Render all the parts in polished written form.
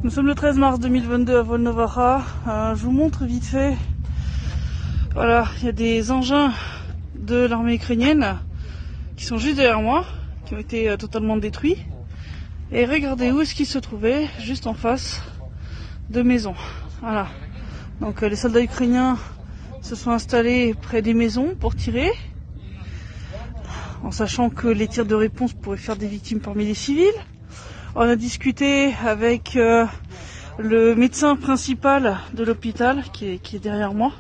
Nous sommes le 13 mars 2022 à Volnovara. Je vous montre vite fait. Voilà, il y a des engins de l'armée ukrainienne qui sont juste derrière moi, qui ont été totalement détruits. Et regardez où est-ce qu'ils se trouvaient, juste en face de maisons. Voilà. Donc les soldats ukrainiens se sont installés près des maisons pour tirer, en sachant que les tirs de réponse pourraient faire des victimes parmi les civils. On a discuté avec le médecin principal de l'hôpital qui est derrière moi,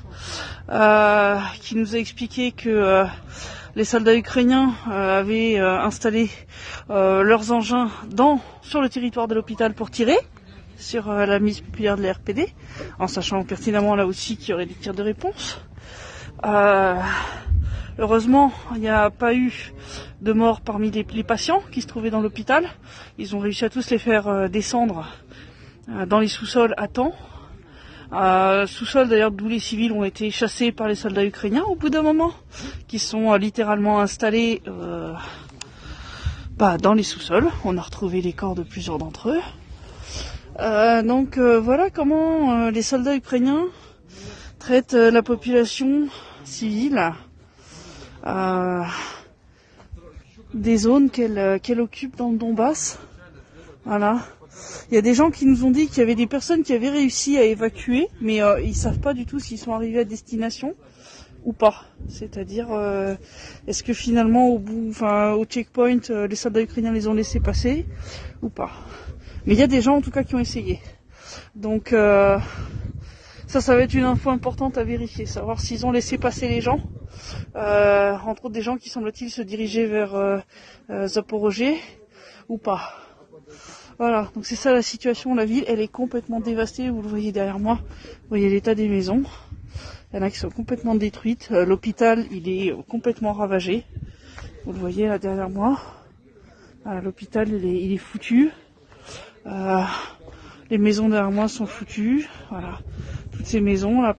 qui nous a expliqué que les soldats ukrainiens avaient installé leurs engins sur le territoire de l'hôpital pour tirer sur la milice populaire de la RPD, en sachant pertinemment là aussi qu'il y aurait des tirs de réponse. Heureusement, il n'y a pas eu de mort parmi les patients qui se trouvaient dans l'hôpital. Ils ont réussi à tous les faire descendre dans les sous-sols à temps. Sous-sols d'ailleurs d'où les civils ont été chassés par les soldats ukrainiens au bout d'un moment, qui sont littéralement installés dans les sous-sols. On a retrouvé les corps de plusieurs d'entre eux. Donc voilà comment les soldats ukrainiens traitent la population civile. Des zones qu'elle occupe dans le Donbass. Voilà. Il y a des gens qui nous ont dit qu'il y avait des personnes qui avaient réussi à évacuer, mais ils savent pas du tout s'ils sont arrivés à destination ou pas. C'est-à-dire, est-ce que finalement au checkpoint, les soldats ukrainiens les ont laissés passer ou pas. Mais il y a des gens en tout cas qui ont essayé. Donc ça va être une info importante à vérifier, savoir s'ils ont laissé passer les gens. Entre autres des gens qui semble-t-il se diriger vers Zaporozhye ou pas. Voilà, donc c'est ça la situation, la ville, elle est complètement dévastée, vous le voyez derrière moi, vous voyez l'état des maisons, il y en a qui sont complètement détruites, l'hôpital il est complètement ravagé, vous le voyez là derrière moi, voilà, l'hôpital il est foutu, les maisons derrière moi sont foutues, voilà, toutes ces maisons là.